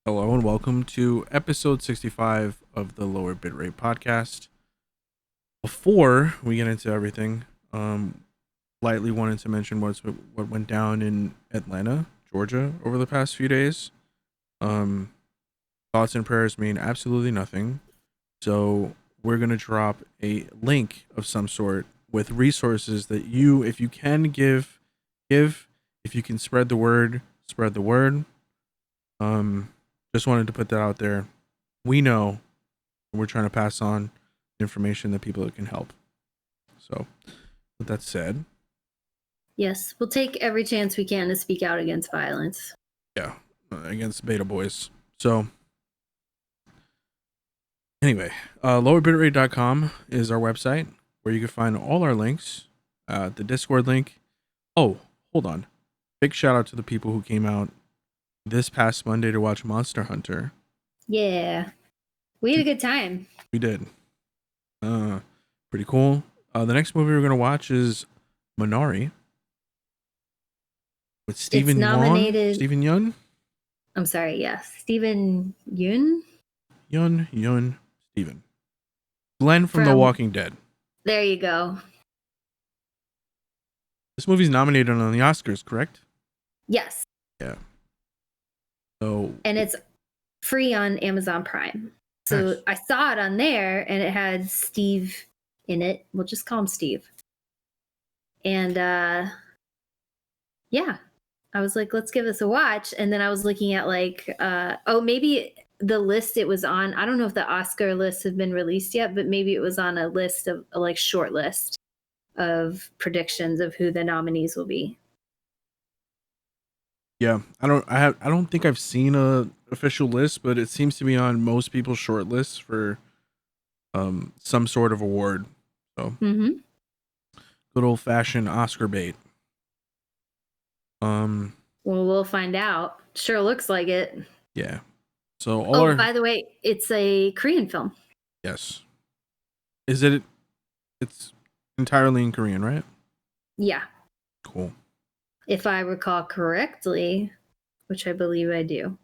Hello and welcome to episode 65 of the Lower Bitrate Podcast. Before we get into everything, lightly wanted to mention what went down in Atlanta, Georgia over the past few days. Thoughts and prayers mean absolutely nothing. So we're going to drop a link of some sort with resources that you, if you can give, if you can spread the word, spread the word. Just wanted to put that out there. We know we're trying to pass on information that people that can help. So, with that said, yes, we'll take every chance we can to speak out against violence. Yeah, against beta boys. So, anyway, lowerbitrate.com is our website where you can find all our links. The Discord link. Oh, hold on. Big shout out to the people who came out this past Monday to watch Monster Hunter. Yeah. We had a good time. We did. Pretty cool. The next movie we're going to watch is Minari with Stephen Yeun. I'm sorry, yes. Stephen Yeun? Stephen. Glenn from The Walking Dead. There you go. This movie's nominated on the Oscars, correct? Yes. Yeah. So, and it's free on Amazon Prime. So nice. I saw it on there and it had Steve in it. We'll just call him Steve. And yeah, I was like, let's give this a watch. And then I was looking at maybe the list it was on. I don't know if the Oscar list had been released yet, but maybe it was on a list of short list of predictions of who the nominees will be. Yeah, I don't think I've seen a official list, but it seems to be on most people's short lists for some sort of award. So good old fashioned Oscar bait. Well, we'll find out. Sure looks like it. Yeah. So by the way, it's a Korean film. Yes. Is it? It's entirely in Korean, right? Yeah. Cool. If I recall correctly, which I believe I do.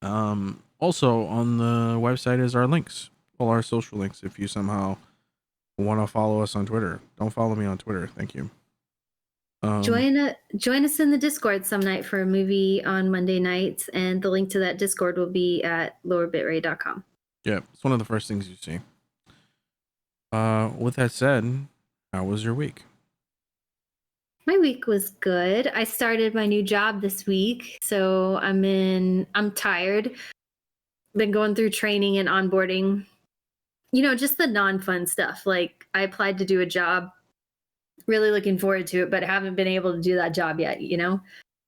Also on the website is our links, all our social links. If you somehow want to follow us on Twitter, don't follow me on Twitter. Thank you. Join us in the Discord some night for a movie on Monday nights, and the link to that Discord will be at lowerbitrate.com. Yeah, it's one of the first things you see. With that said, how was your week? My week was good. I started my new job this week, so I'm tired. Been going through training and onboarding. Just the non-fun stuff. Like, I applied to do a job, really looking forward to it, but haven't been able to do that job yet,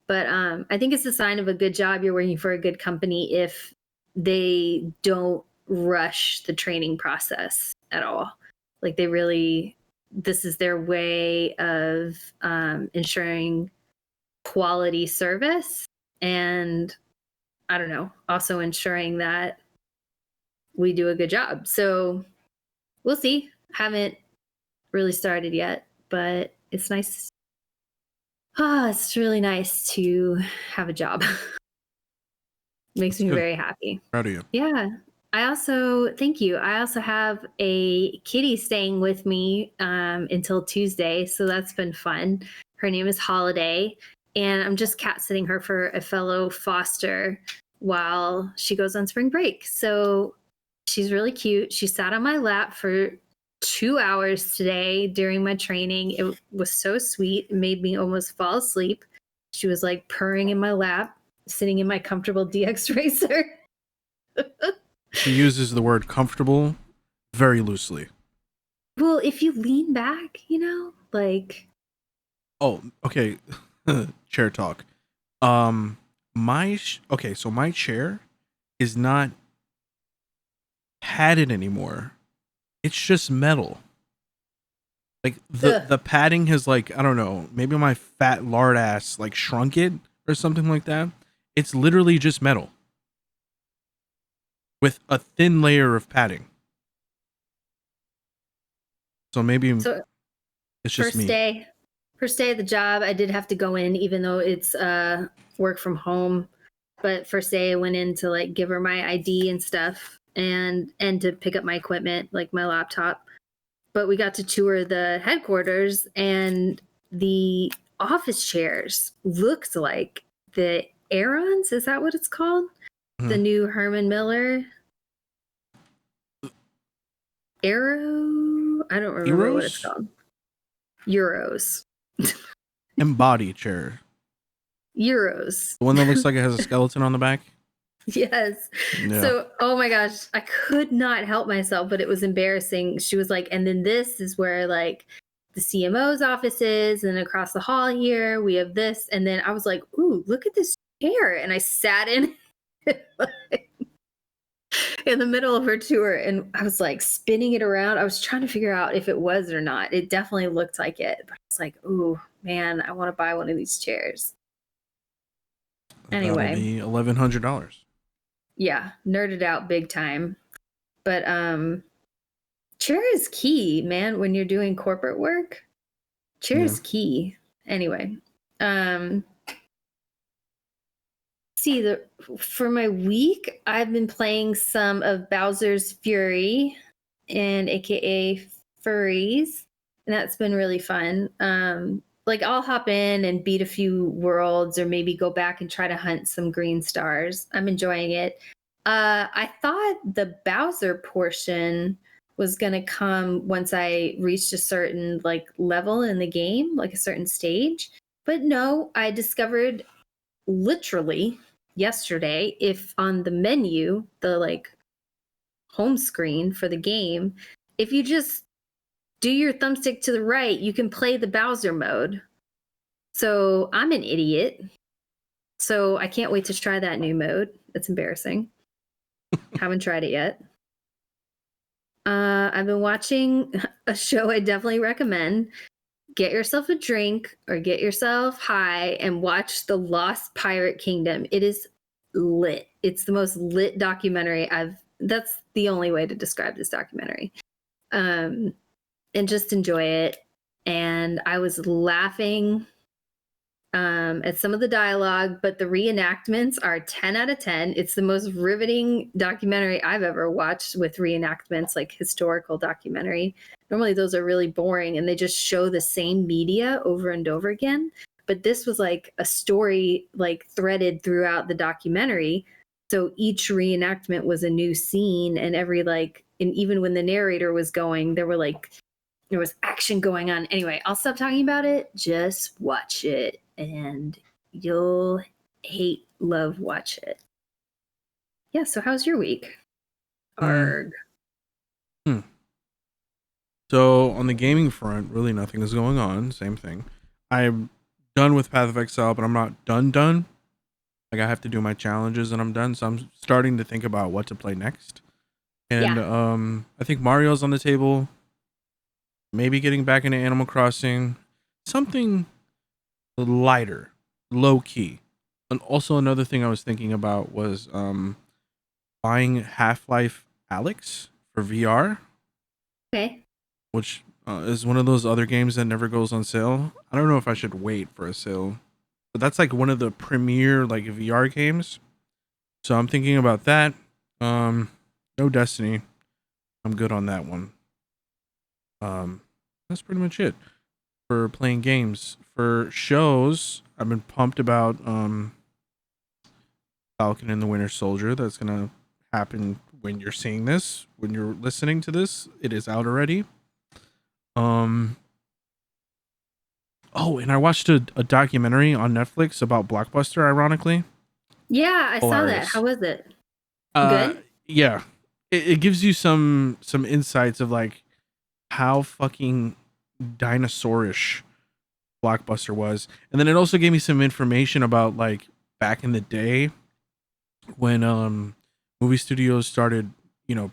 But I think it's a sign of a good job. You're working for a good company if they don't rush the training process at all. Like, this is their way of ensuring quality service, and I don't know, also ensuring that we do a good job. So we'll see. Haven't really started yet, but it's nice. It's really nice to have a job. Makes me very happy. Proud of you. Yeah. Thank you. I also have a kitty staying with me until Tuesday, so that's been fun. Her name is Holiday, and I'm just cat sitting her for a fellow foster while she goes on spring break. So she's really cute. She sat on my lap for 2 hours today during my training. It was so sweet. It made me almost fall asleep. She was like purring in my lap, sitting in my comfortable DX Racer. She uses the word comfortable very loosely. Well, if you lean back, like. Oh, okay. Chair talk. So my chair is not padded anymore. It's just metal. Like the padding has, like, I don't know, maybe my fat lard ass like shrunk it or something like that. It's literally just metal with a thin layer of padding. So maybe it's just me. First day of the job, I did have to go in, even though it's work from home. but for say I went in to like give her my ID and stuff and to pick up my equipment, like my laptop. But we got to tour the headquarters, and the office chairs looked like the Aerons. Is that what it's called? The new Herman Miller Aero. I don't remember what it's called. Euros. Embody chair. Euros. The one that looks like it has a skeleton on the back. Yes. Yeah. So, oh my gosh, I could not help myself, but it was embarrassing. She was like, and then this is where like the CMO's office is, and across the hall here we have this. And then I was like, ooh, look at this chair. And I sat in in the middle of her tour, and I was like spinning it around. I was trying to figure out if it was or not. It definitely looked like it. But I was like, ooh, man, I want to buy one of these chairs. Anyway. That'll be $1,100. Yeah, nerded out big time. But chair is key, man, when you're doing corporate work. Chair is key. Anyway, for my week, I've been playing some of Bowser's Fury and AKA Furries, and that's been really fun. Like I'll hop in and beat a few worlds, or maybe go back and try to hunt some green stars. I'm enjoying it. I thought the Bowser portion was going to come once I reached a certain like level in the game, like a certain stage. But no, I discovered literally yesterday, if on the menu, the like home screen for the game, if you just do your thumbstick to the right, you can play the Bowser mode. So I'm an idiot. So I can't wait to try that new mode. It's embarrassing. Haven't tried it yet. I've been watching a show I definitely recommend. Get yourself a drink or get yourself high and watch The Lost Pirate Kingdom. It is lit. It's the most lit documentary that's the only way to describe this documentary. And just enjoy it. And I was laughing at some of the dialogue, but the reenactments are 10 out of 10. It's the most riveting documentary I've ever watched with reenactments, like historical documentary. Normally those are really boring and they just show the same media over and over again. But this was like a story like threaded throughout the documentary. So each reenactment was a new scene, and and even when the narrator was going, there was action going on. Anyway, I'll stop talking about it. Just watch it and you'll watch it. Yeah, so how's your week? Arg. So on the gaming front, really nothing is going on. Same thing. I'm done with Path of Exile, but I'm not done. Like I have to do my challenges and I'm done. So I'm starting to think about what to play next. And I think Mario's on the table. Maybe getting back into Animal Crossing. Something lighter, low key. And also another thing I was thinking about was buying Half-Life Alyx for VR. Okay. Which is one of those other games that never goes on sale. I don't know if I should wait for a sale, but that's like one of the premier like VR games. So I'm thinking about that. No Destiny. I'm good on that one. That's pretty much it for playing games. For shows, I've been pumped about Falcon and the Winter Soldier. That's gonna happen when you're seeing this. When you're listening to this, it is out already. Oh, and I watched a documentary on Netflix about Blockbuster, ironically. Yeah, I saw that. How was it? Good? Yeah. It gives you some insights of like how fucking dinosaurish Blockbuster was. And then it also gave me some information about like back in the day when movie studios started,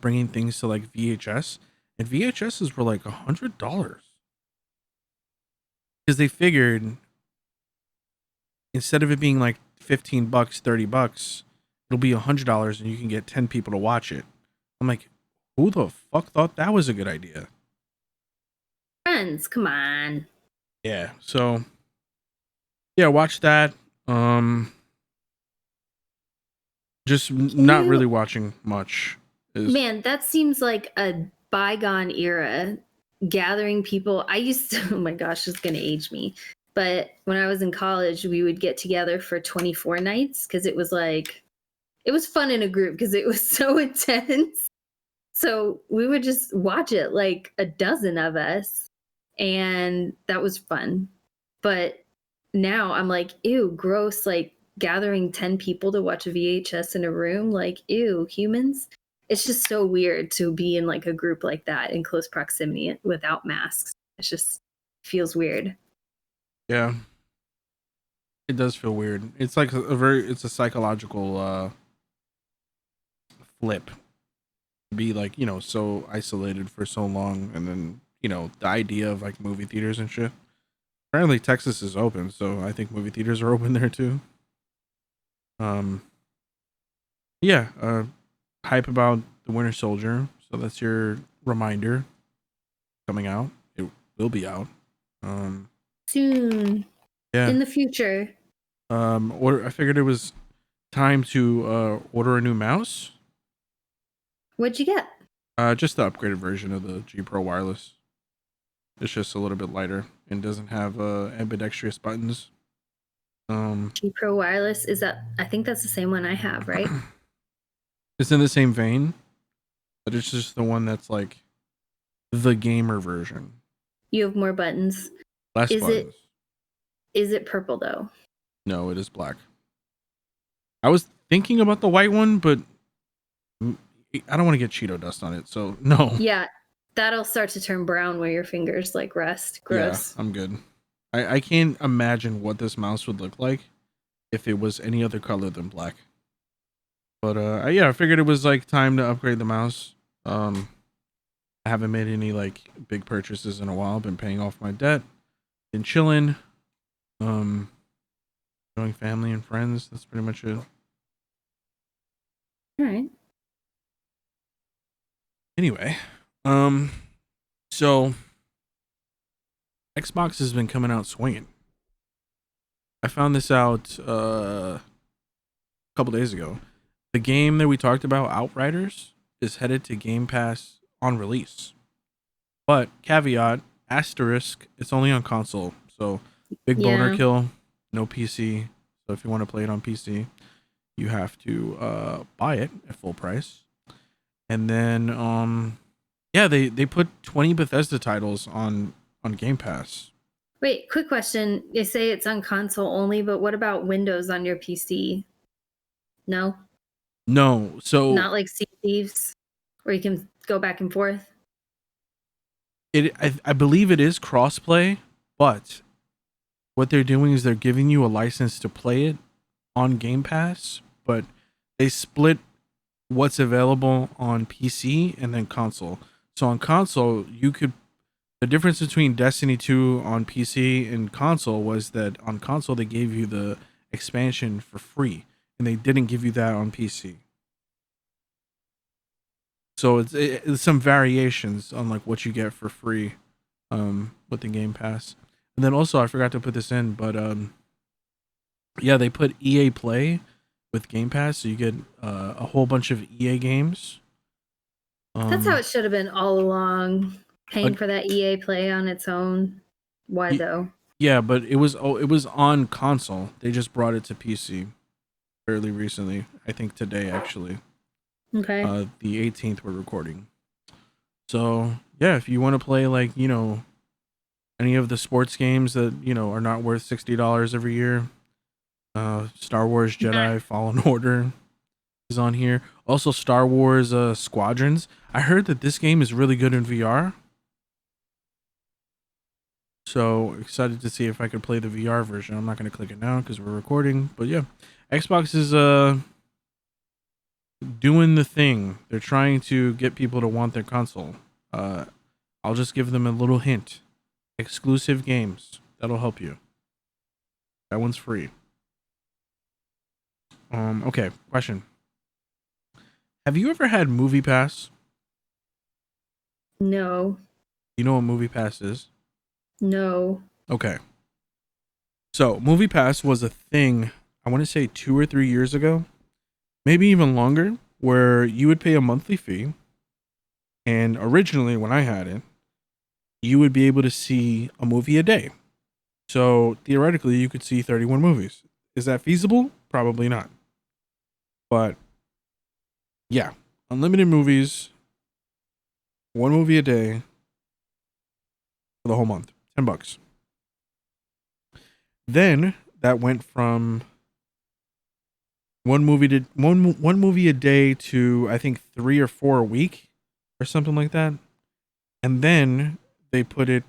bringing things to like VHS, and VHSs were like $100. Because they figured instead of it being like $15, $30, it'll be $100 and you can get 10 people to watch it. I'm like, who the fuck thought that was a good idea? Friends, come on. Yeah. So yeah, watch that. Just Can not you really watching much. Man, that seems like a bygone era. Gathering people. I used to, oh my gosh, it's going to age me. But when I was in college, we would get together for 24 nights because it was like, it was fun in a group because it was so intense. So we would just watch it, like a dozen of us. And that was fun. But now I'm like, ew, gross. Like gathering 10 people to watch a VHS in a room, like, ew, humans. It's just so weird to be in like a group like that in close proximity without masks. It's just feels weird. Yeah, it does feel weird. It's like it's a psychological flip to be like, so isolated for so long. And then, the idea of like movie theaters and shit. Apparently Texas is open, so I think movie theaters are open there too. Um, yeah, hype about the Winter Soldier. So that's your reminder coming out. It will be out. Soon. Yeah. In the future. I figured it was time to order a new mouse. What'd you get? Just the upgraded version of the G Pro wireless. It's just a little bit lighter and doesn't have ambidextrous buttons. G Pro Wireless. Is that, I think that's the same one I have, right? It's in the same vein, but it's just the one that's like the gamer version. You have more buttons. Less buttons. Is it purple though? No, it is black. I was thinking about the white one, but I don't want to get Cheeto dust on it, so no. Yeah, that'll start to turn brown where your fingers like rest. Gross. Yeah, I'm good. I can't imagine what this mouse would look like if it was any other color than black. But I figured it was like time to upgrade the mouse. I haven't made any like big purchases in a while. Been paying off my debt, been chilling, enjoying family and friends. That's pretty much it. All right. Anyway, so Xbox has been coming out swinging. I found this out a couple days ago. The game that we talked about, Outriders, is headed to Game Pass on release. But caveat, asterisk, it's only on console. So big boner kill, no PC. So if you want to play it on PC, you have to buy it at full price. And then they put 20 Bethesda titles on Game Pass. Wait, quick question. They say it's on console only, but what about Windows on your PC? No? No, so not like Sea of Thieves, where you can go back and forth? I believe it is crossplay, but what they're doing is they're giving you a license to play it on Game Pass, but they split what's available on PC and then console. So on console, the difference between Destiny 2 on PC and console was that on console they gave you the expansion for free, and they didn't give you that on PC. So it's some variations on like what you get for free with the Game Pass. And then also I forgot to put this in, but they put EA Play with Game Pass, so you get a whole bunch of EA games. That's how it should have been all along. Paying for that EA Play on its own. Why though? Yeah, but it was on console. They just brought it to PC fairly recently. I think today actually. Okay. The 18th we're recording. So yeah, if you want to play like any of the sports games that are not worth $60 every year, Star Wars Jedi Fallen Order is on here. Also Star Wars Squadrons. I heard that this game is really good in VR. So excited to see if I could play the VR version. I'm not going to click it now because we're recording. But yeah, Xbox is doing the thing. They're trying to get people to want their console. I'll just give them a little hint. Exclusive games. That'll help you. That one's free. Okay, question. Have you ever had Movie Pass? No. You know what Movie Pass is? No. Okay. So, Movie Pass was a thing, I want to say 2 or 3 years ago. maybe even longer, where you would pay a monthly fee. And originally, when I had it, you would be able to see a movie a day. So theoretically, you could see 31 movies. Is that feasible? Probably not. But yeah, unlimited movies, one movie a day for the whole month, $10. Then that went from one movie a day to I think 3 or 4 a week or something like that. And then they put it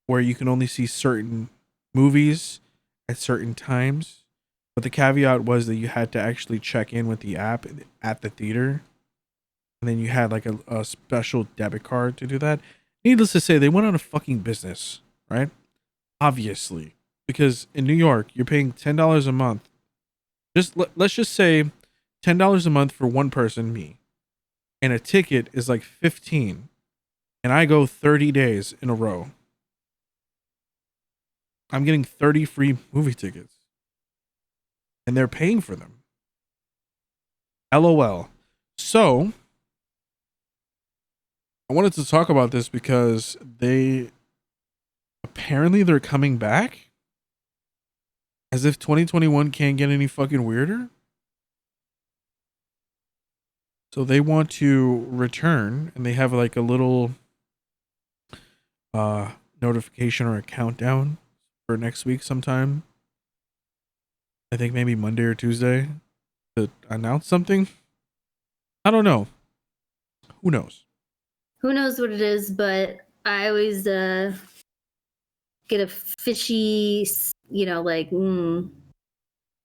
where you can only see certain movies at certain times. But the caveat was that you had to actually check in with the app at the theater. And then you had like a special debit card to do that. Needless to say, they went out of fucking business, right? Obviously. Because in New York, you're paying $10 a month. Let's just say $10 a month for one person, me. And a ticket is like 15. And I go 30 days in a row. I'm getting 30 free movie tickets. And they're paying for them. LOL. So, I wanted to talk about this because they're coming back. As if 2021 can't get any fucking weirder. So they want to return, and they have like a little notification or a countdown for next week sometime. I think maybe Monday or Tuesday to announce something. I don't know. Who knows? Who knows what it is, but I always get a fishy,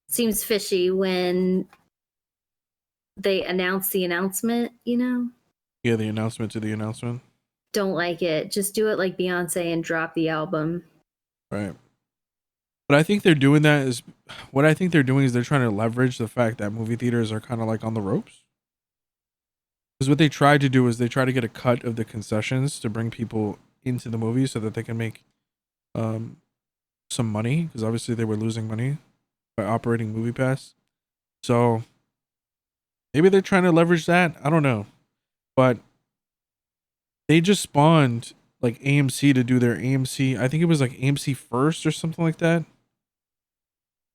seems fishy when they announce the announcement, Yeah, the announcement to the announcement. Don't like it. Just do it like Beyonce and drop the album. Right. But I think they're doing that is what I think they're doing is they're trying to leverage the fact that movie theaters are kind of like on the ropes. Because what they try to do is they try to get a cut of the concessions to bring people into the movie so that they can make some money, because obviously they were losing money by operating MoviePass. So maybe they're trying to leverage that. I don't know. But they just spawned like AMC to do their AMC. I think it was like AMC First or something like that.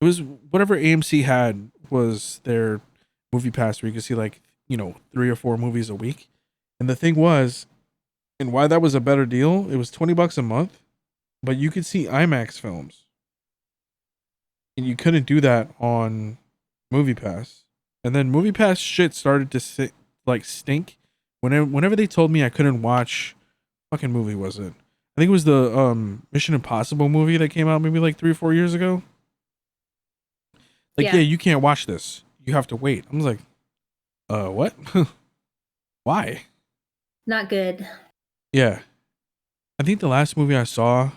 It was whatever AMC had was their MoviePass where you could see like, 3 or 4 movies a week. And the thing was, and why that was a better deal, it was $20 a month, but you could see IMAX films. And you couldn't do that on MoviePass. And then MoviePass shit started to stink. Whenever they told me I couldn't watch, fucking movie was it? I think it was the Mission Impossible movie that came out maybe like 3 or 4 years ago. Like, yeah, you can't watch this. You have to wait. I was like, what? Why? Not good. Yeah. I think the last movie I saw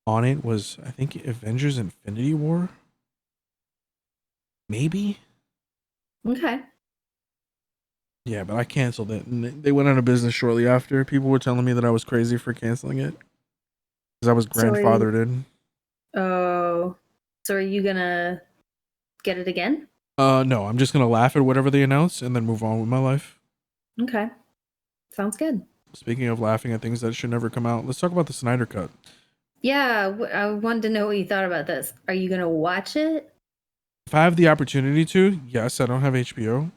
on it was, I think, Avengers Infinity War. Maybe? Okay. Yeah, but I canceled it. And they went out of business shortly after. People were telling me that I was crazy for canceling it. Because I was grandfathered in. Oh. So are you going to get it again? No, I'm just going to laugh at whatever they announce and then move on with my life. Okay. Sounds good. Speaking of laughing at things that should never come out, let's talk about the Snyder Cut. Yeah, I wanted to know what you thought about this. Are you going to watch it? If I have the opportunity to, yes, I don't have HBO.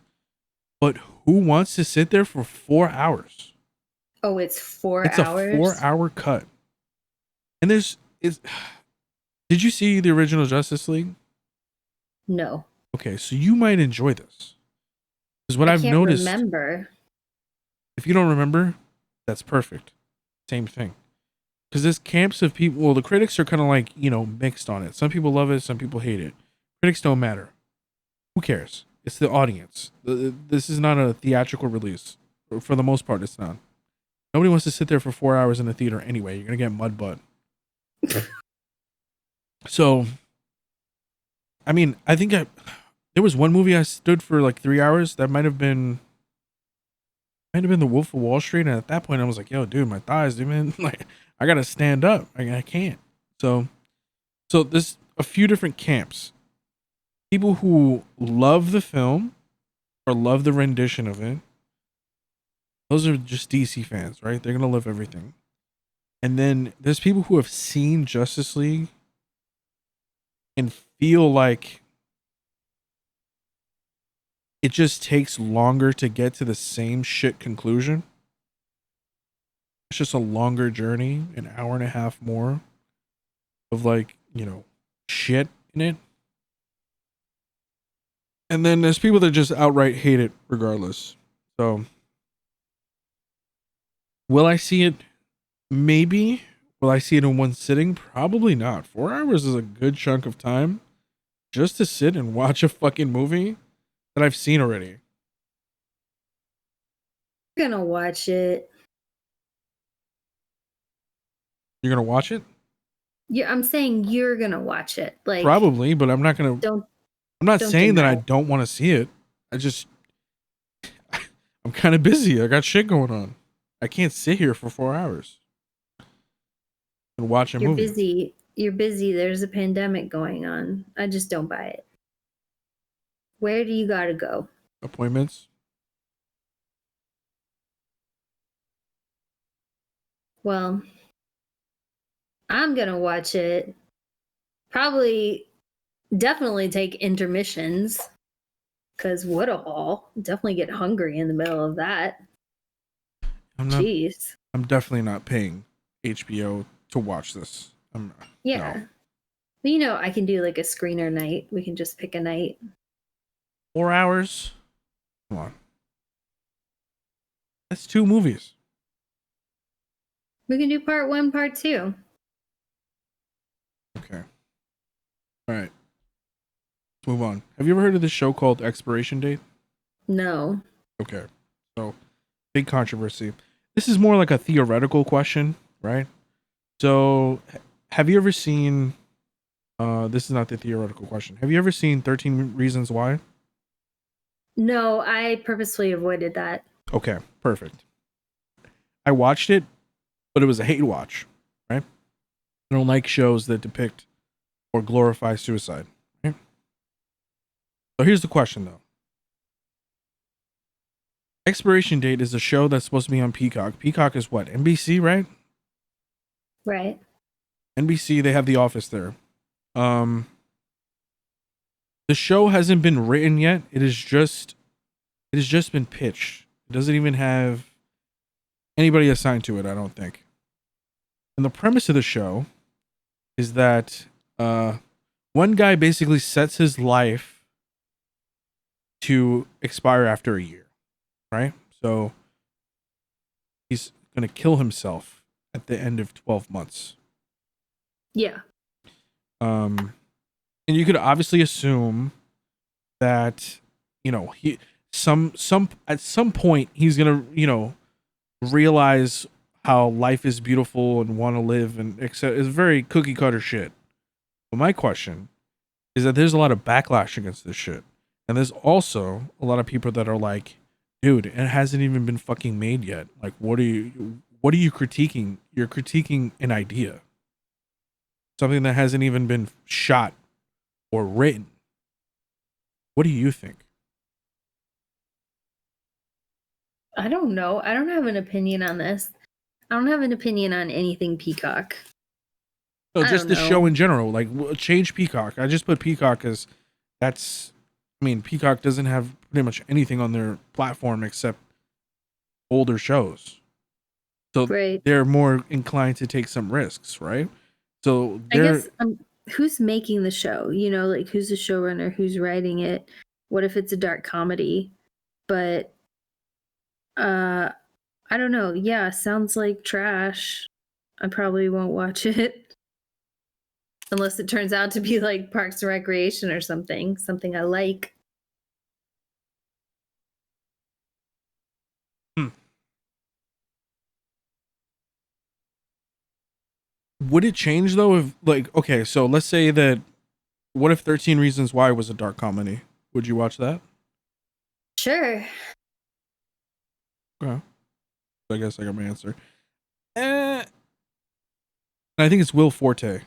But who wants to sit there for 4 hours? Oh, it's 4 hours? It's a 4-hour cut. And did you see the original Justice League? No. Okay, so you might enjoy this. Because what I've noticed. Remember. If you don't remember, that's perfect. Same thing. Because there's camps of people. Well, the critics are kind of like, mixed on it. Some people love it, some people hate it. Critics don't matter. Who cares? It's the audience. This is not a theatrical release. For the most part, it's not. Nobody wants to sit there for 4 hours in a theater anyway. You're going to get mud butt. So, I mean, I think there was one movie I stood for like 3 hours. That might have been The Wolf of Wall Street. And at that point, I was like, yo, dude, my thighs, dude, man. Like, I got to stand up. I can't. So there's a few different camps. People who love the film or love the rendition of it. Those are just DC fans, right? They're gonna love everything. And then there's people who have seen Justice League and feel like it just takes longer to get to the same shit conclusion. It's just a longer journey, an hour and a half more of like, shit in it. And then there's people that just outright hate it regardless. So, will I see it? Maybe. Will I see it in one sitting? Probably not. 4 hours is a good chunk of time just to sit and watch a fucking movie that I've seen already. I'm gonna watch it. You're gonna watch it? Yeah, I'm saying you're gonna watch it. Like, probably, but I'm not gonna. don't I'm not don't saying that I deny. don't want to see it. I'm kind of busy. I got shit going on. I can't sit here for 4 hours and watch a You're movie. busy. You're busy. There's a pandemic going on. I just don't buy it. Where do you gotta go? Appointments. Well, I'm gonna watch it. Probably, definitely take intermissions. Cause what a haul! Definitely get hungry in the middle of that. I'm not. Jeez. I'm definitely not paying HBO to watch this. Yeah. No. But I can do like a screener night. We can just pick a night. 4 hours. Come on. That's 2 movies. We can do part 1, part 2. Okay. All right. Let's move on. Have you ever heard of this show called Expiration Date? No. Okay. So, big controversy. This is more like a theoretical question, right? So, have you ever seen this is not the theoretical question. Have you ever seen 13 Reasons Why? No, I purposefully avoided that. Okay, perfect. I watched it, but it was a hate watch, right? I don't like shows that depict or glorify suicide, right? So here's the question though. Expiration Date is a show that's supposed to be on Peacock. Peacock is what? NBC, right? Right. NBC, they have The Office there. The show hasn't been written yet. It has just been pitched. It doesn't even have anybody assigned to it, I don't think. And the premise of the show is that one guy basically sets his life to expire after a year, right? So he's going to kill himself at the end of 12 months. Yeah. And you could obviously assume that, he at some point he's going to, realize how life is beautiful and want to live and accept. It's very cookie cutter shit. But my question is that there's a lot of backlash against this shit. And there's also a lot of people that are like, dude, it hasn't even been fucking made yet. Like, what are you critiquing? You're critiquing an idea. Something that hasn't even been shot or written. What do you think? I don't know. I don't have an opinion on this. I don't have an opinion on anything Peacock. No, I just don't the know. show in general. Like, change Peacock. I just put Peacock as Peacock doesn't have pretty much anything on their platform except older shows. So Right. they're more inclined to take some risks, right? So I guess who's making the show? Like who's the showrunner? Who's writing it? What if it's a dark comedy? But I don't know. Yeah, sounds like trash. I probably won't watch it unless it turns out to be like Parks and Recreation or something I like. Would it change though if, like, okay, so let's say that, what if 13 Reasons Why was a dark comedy? Would you watch that? Sure. Okay. I guess I got my answer. I think it's Will Forte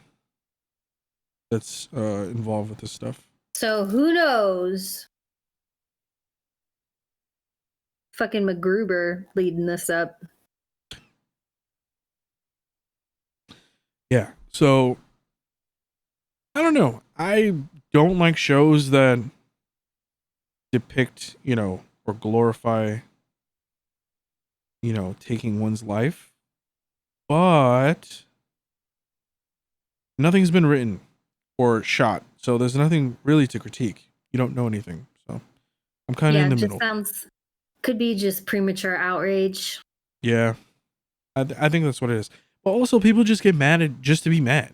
that's involved with this stuff. So who knows? fucking MacGruber leading this up. Yeah. So I don't know. I don't like shows that depict, or glorify, taking one's life. But nothing's been written or shot. So there's nothing really to critique. You don't know anything. So I'm kind of in the middle. Could be just premature outrage. Yeah. I think that's what it is. But also people just get mad just to be mad.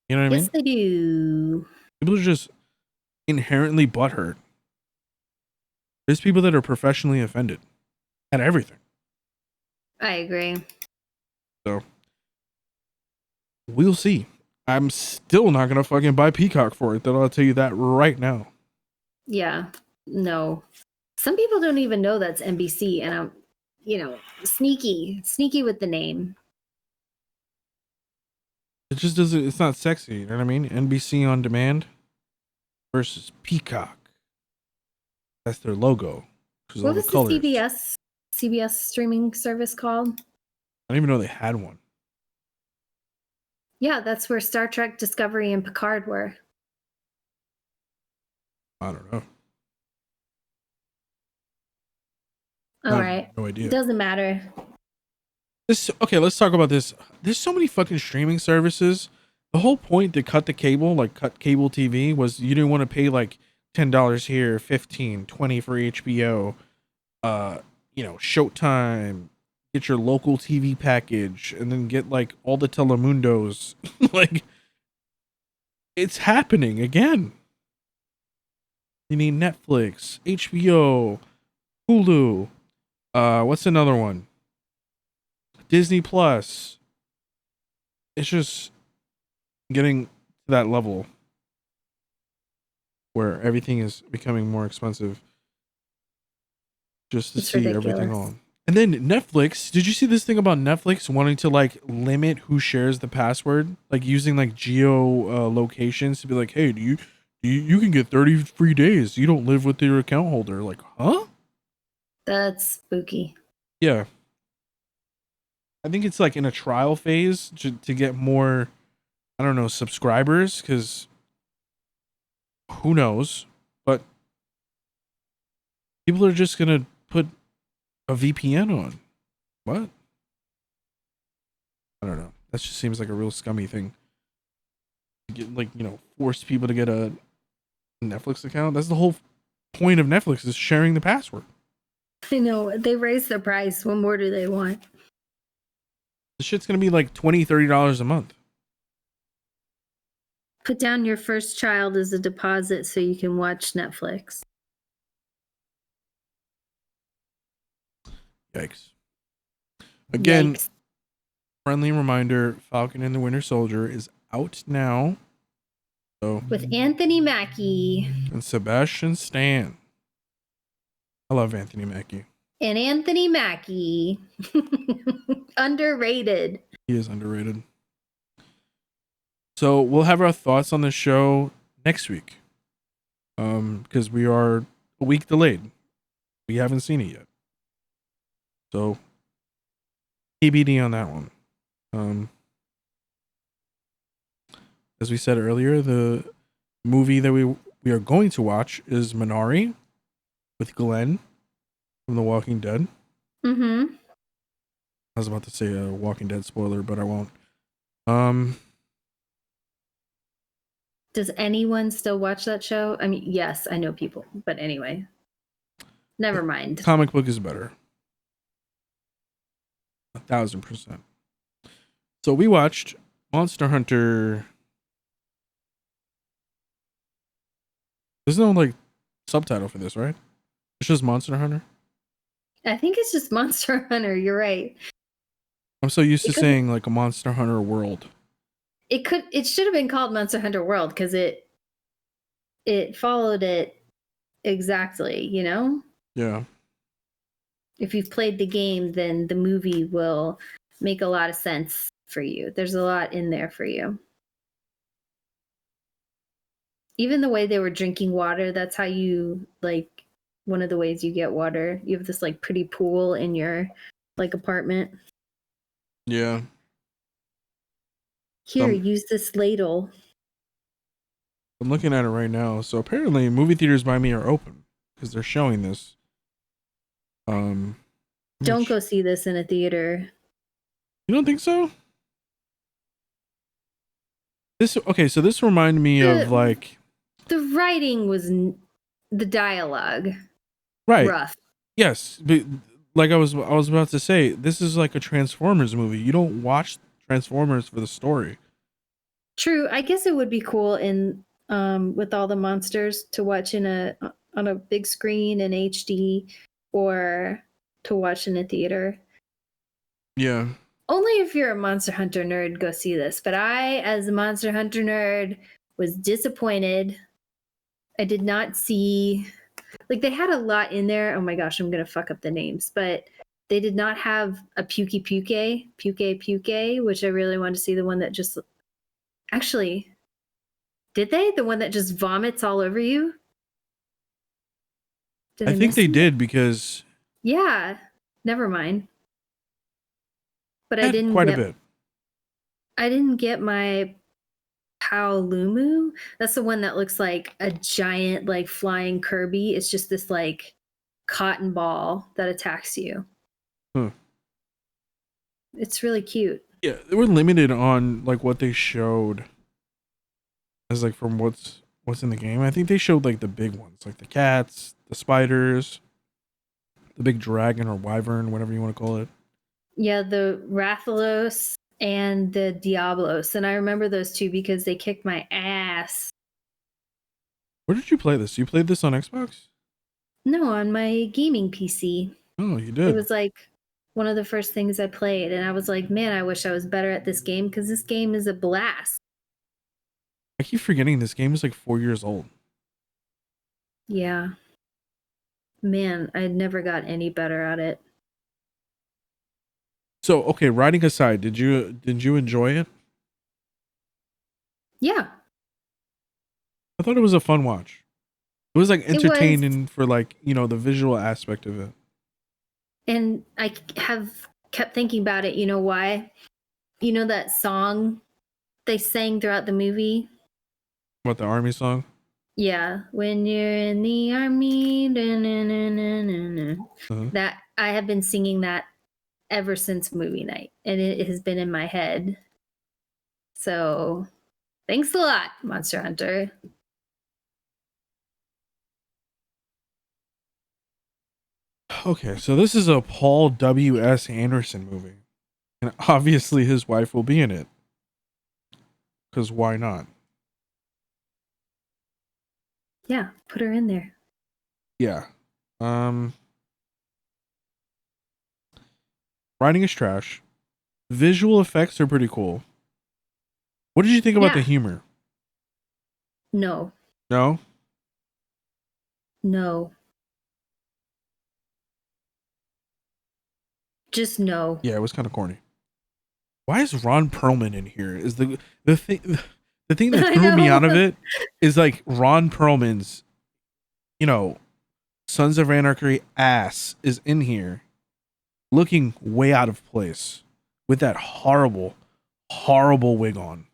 You know what I mean? Yes, they do. People are just inherently butthurt. There's people that are professionally offended at everything. I agree. So we'll see. I'm still not gonna fucking buy Peacock for it. I'll tell you that right now. Yeah. No. Some people don't even know that's NBC, and I'm, sneaky with the name. It just doesn't. It's not sexy. You know what I mean? NBC on demand versus Peacock. That's their logo. What was the CBS streaming service called? I didn't even know they had one. Yeah, that's where Star Trek Discovery and Picard were. I don't know. All right. No idea. It doesn't matter. Okay, let's talk about this. There's so many fucking streaming services. The whole point to cut cable TV was you didn't want to pay like $10 here, $15, $20 for HBO. Showtime. Get your local TV package and then get like all the Telemundos. Like, it's happening again. You need Netflix, HBO, Hulu. What's another one? Disney Plus. It's just getting to that level where everything is becoming more expensive just to see ridiculous. Everything on. And then Netflix, did you see this thing about Netflix wanting to like limit who shares the password? Like using like geo locations to be like, hey, you can get 30 free days. You don't live with your account holder. Like, huh? That's spooky. Yeah. I think it's like in a trial phase to get more, I don't know, subscribers, because who knows? But people are just going to put a VPN on. What? I don't know. That just seems like a real scummy thing. Get, like, force people to get a Netflix account. That's the whole point of Netflix, is sharing the password. I know. They raised the price. What more do they want? The shit's going to be like $20, $30 a month. Put down your first child as a deposit so you can watch Netflix. Yikes. Again, friendly reminder, Falcon and the Winter Soldier is out now. So, with Anthony Mackie. And Sebastian Stan. I love Anthony Mackie. And Anthony Mackie. Underrated. He is underrated. So we'll have our thoughts on the show next week. Because we are a week delayed. We haven't seen it yet. So TBD on that one. As we said earlier, the movie that we are going to watch is Minari with Glenn from The Walking Dead. Mm-hmm. I was about to say a Walking Dead spoiler, but I won't. Does anyone still watch that show? I mean, yes, I know people, but anyway. Never mind. Comic book is better. 1,000%. So we watched Monster Hunter. There's no like subtitle for this, right? It's just Monster Hunter. I think it's just Monster Hunter. You're right. I'm so used to saying like a Monster Hunter World. It should have been called Monster Hunter World because it followed it exactly, Yeah. If you've played the game, then the movie will make a lot of sense for you. There's a lot in there for you. Even the way they were drinking water, that's how you like one of the ways you get water. You have this like pretty pool in your like apartment. Yeah. Here, use this ladle. I'm looking at it right now. So apparently movie theaters by me are open because they're showing this. Don't go see this in a theater. You don't think so? So this reminded me of like the writing was the dialogue. Right. Rough. Yes, but like I was about to say, this is like a Transformers movie. You don't watch Transformers for the story. True. I guess it would be cool in with all the monsters to watch on a big screen in HD or to watch in a theater. Yeah. Only if you're a Monster Hunter nerd, go see this. But I, as a Monster Hunter nerd, was disappointed. I did not see, like, they had a lot in there. Oh my gosh, I'm gonna fuck up the names, but they did not have a Puke, which I really wanted to see. The one that just actually, did they? The one that just vomits all over you? I think they did because yeah, never mind. But I didn't quite get, a bit. I didn't get my Paolumu. That's the one that looks like a giant, like flying Kirby. It's just this like cotton ball that attacks you. It's really cute. Yeah, they were limited on like what they showed as like from what's in the game. I think they showed like the big ones, like the cats, the spiders, the big dragon or wyvern, whatever you want to call it. Yeah, the Rathalos and the Diablos. And I remember those two because they kicked my ass. Where did you play this? You played this on Xbox? No, on my gaming PC. Oh, you did. It was like one of the first things I played. And I was like, man, I wish I was better at this game because this game is a blast. I keep forgetting this game is like 4 years old. Yeah. Man, I never got any better at it. So, okay, writing aside, did you enjoy it? Yeah. I thought it was a fun watch. It was like entertaining for like, you know, the visual aspect of it. And I have kept thinking about it. You know why? You know that song they sang throughout the movie? What, the army song? Yeah. When you're in the army. That I have been singing that ever since movie night. And it has been in my head. So thanks a lot, Monster Hunter. Okay, so this is a Paul W.S. Anderson movie. And obviously his wife will be in it. Because why not? Yeah, put her in there. Yeah. Writing is trash. Visual effects are pretty cool. What did you think about the humor? No. No? No. Just no. Yeah, it was kind of corny. Why is Ron Perlman in here? Is the thing that threw me out of it is like Ron Perlman's, you know, Sons of Anarchy ass is in here looking way out of place with that horrible wig on.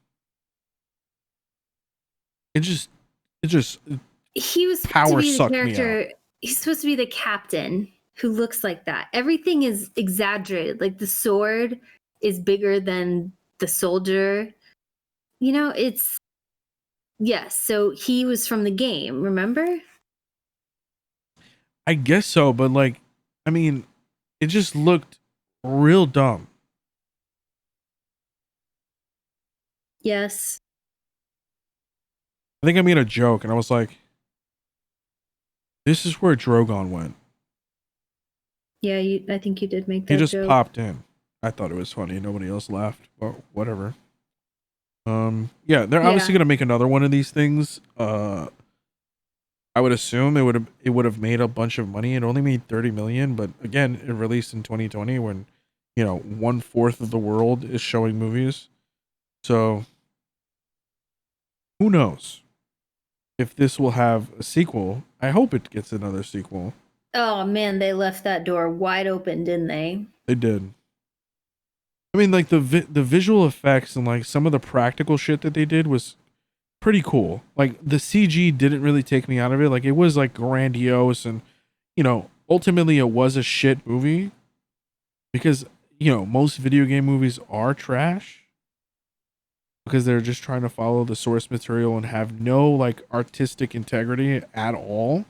It just he was power to be the sucked character. me out. He's supposed to be the captain who looks like that. Everything is exaggerated. Like the sword is bigger than the soldier. You know, it's yes. So he was from the game, remember? I guess so, but like, I mean, it just looked real dumb. Yes. I think I made a joke and I was like, this is where Drogon went. Yeah, I think you did make that joke. He just popped in. I thought it was funny. Nobody else laughed, but whatever. Yeah, they're obviously gonna make another one of these things. I would assume it would have made a bunch of money. It only made 30 million, but again, it released in 2020 when, you know, 1/4 of the world is showing movies. So who knows if this will have a sequel? I hope it gets another sequel. Oh man, they left that door wide open, didn't they? They did. I mean, like the visual effects and like some of the practical shit that they did was pretty cool. Like the CG didn't really take me out of it. Like it was like grandiose and ultimately it was a shit movie because most video game movies are trash because they're just trying to follow the source material and have no like artistic integrity at all.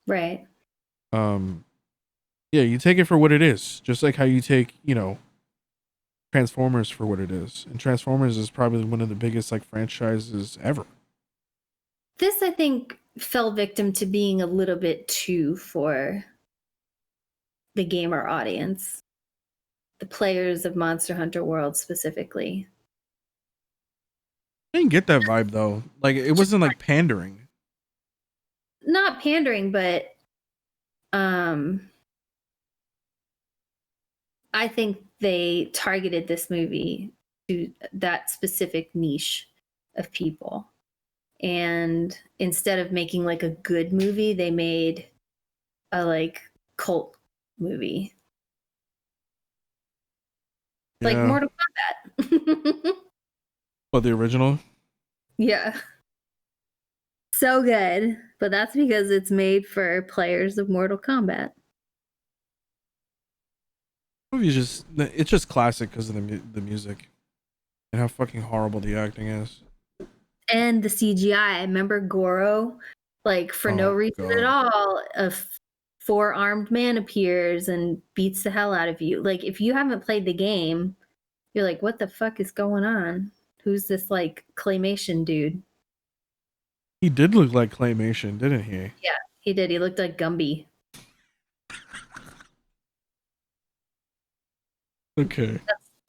Right. Yeah, you take it for what it is, just like how you take Transformers for what it is. And Transformers is probably one of the biggest like franchises ever. This, I think, fell victim to being a little bit too for the gamer audience, the players of Monster Hunter World specifically. I didn't get that vibe though. Like it wasn't like pandering. Not pandering, but I think they targeted this movie to that specific niche of people. And instead of making like a good movie, they made a like cult movie. Yeah. Like Mortal Kombat. What, the original? Yeah. So good. But that's because it's made for players of Mortal Kombat. It's just classic because of the music and how fucking horrible the acting is. And the CGI. I remember Goro, like for no reason at all, a four-armed man appears and beats the hell out of you. Like if you haven't played the game, you're like, what the fuck is going on? Who's this like claymation dude? He did look like claymation, didn't he? Yeah, he did. He looked like Gumby. Okay.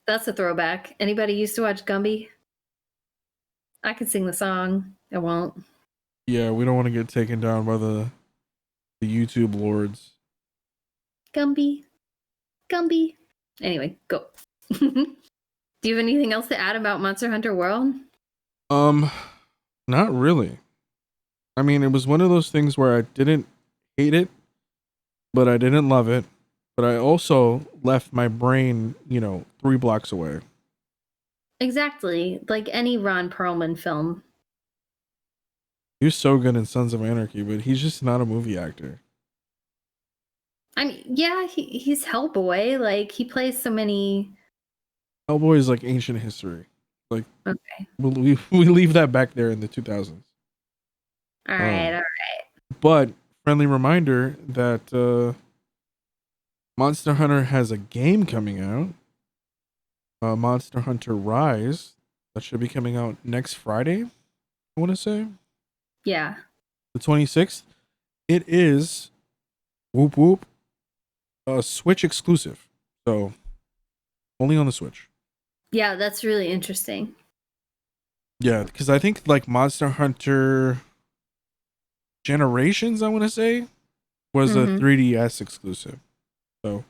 That's a throwback. Anybody used to watch Gumby? I could sing the song. I won't. Yeah, we don't want to get taken down by the YouTube lords. Gumby. Anyway, go. Do you have anything else to add about Monster Hunter World? Not really. I mean, it was one of those things where I didn't hate it, but I didn't love it. But I also left my brain, 3 blocks away. Exactly. Like any Ron Perlman film. He was so good in Sons of Anarchy, but he's just not a movie actor. I mean, yeah, he's Hellboy. Like, he plays so many... Hellboy is like ancient history. Like, okay. we leave that back there in the 2000s. All right. But, friendly reminder that Monster Hunter has a game coming out. Monster Hunter Rise. That should be coming out next Friday, I want to say. Yeah. The 26th. It is, whoop whoop, a Switch exclusive. So, only on the Switch. Yeah, that's really interesting. Yeah, because I think like Monster Hunter Generations, I want to say, was a 3DS exclusive. So,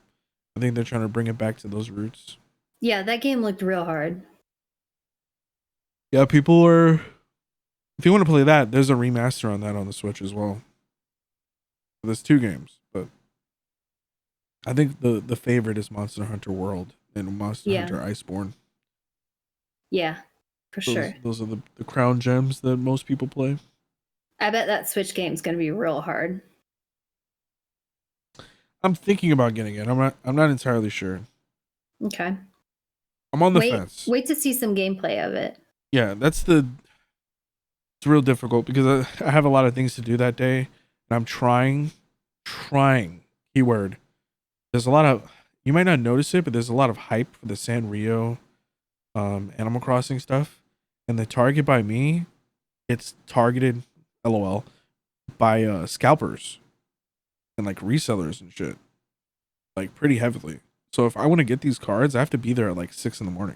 I think they're trying to bring it back to those roots. Yeah, that game looked real hard. Yeah, people are... If you want to play that, there's a remaster on that on the Switch as well. There's 2 games, but I think the favorite is Monster Hunter World and Monster Hunter Iceborne. Yeah, for sure. Those are the crown gems that most people play. I bet that Switch game is going to be real hard. I'm thinking about getting it. I'm not entirely sure. Okay. I'm on the fence. Wait to see some gameplay of it. Yeah, it's real difficult because I have a lot of things to do that day, and I'm trying, keyword. There's a lot of, you might not notice it, but there's a lot of hype for the Sanrio Animal Crossing stuff, and the target by me, it's targeted, LOL, by scalpers and like resellers and shit, like pretty heavily. So if I want to get these cards, I have to be there at like 6 a.m.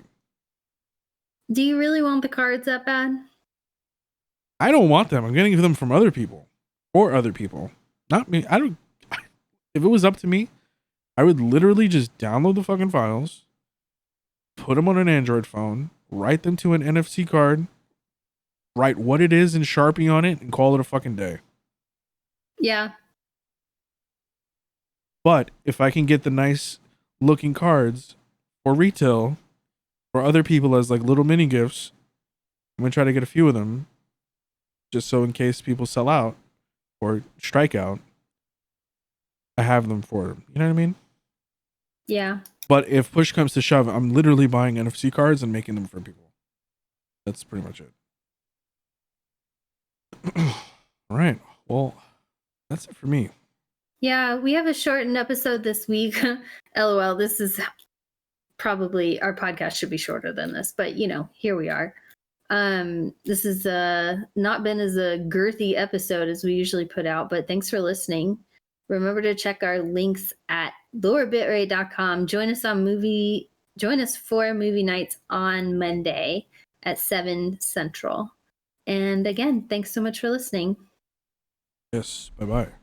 Do you really want the cards that bad? I don't want them. I'm getting them from other people, or other people, not me. I don't. If it was up to me, I would literally just download the fucking files, put them on an Android phone, write them to an NFC card, write what it is in Sharpie on it, and call it a fucking day. Yeah. But if I can get the nice looking cards for retail for other people as like little mini gifts, I'm gonna try to get a few of them, just so in case people sell out or strike out, I have them for them. You know what I mean? Yeah. But if push comes to shove, I'm literally buying NFC cards and making them for people. That's pretty much it. All right. Well, that's it for me. Yeah, we have a shortened episode this week. LOL, this is probably, our podcast should be shorter than this, but here we are. This is not been as a girthy episode as we usually put out, but thanks for listening. Remember to check our links at lowerbitrate.com. Join us for movie nights on Monday at 7 Central. And again, thanks so much for listening. Yes. Bye-bye.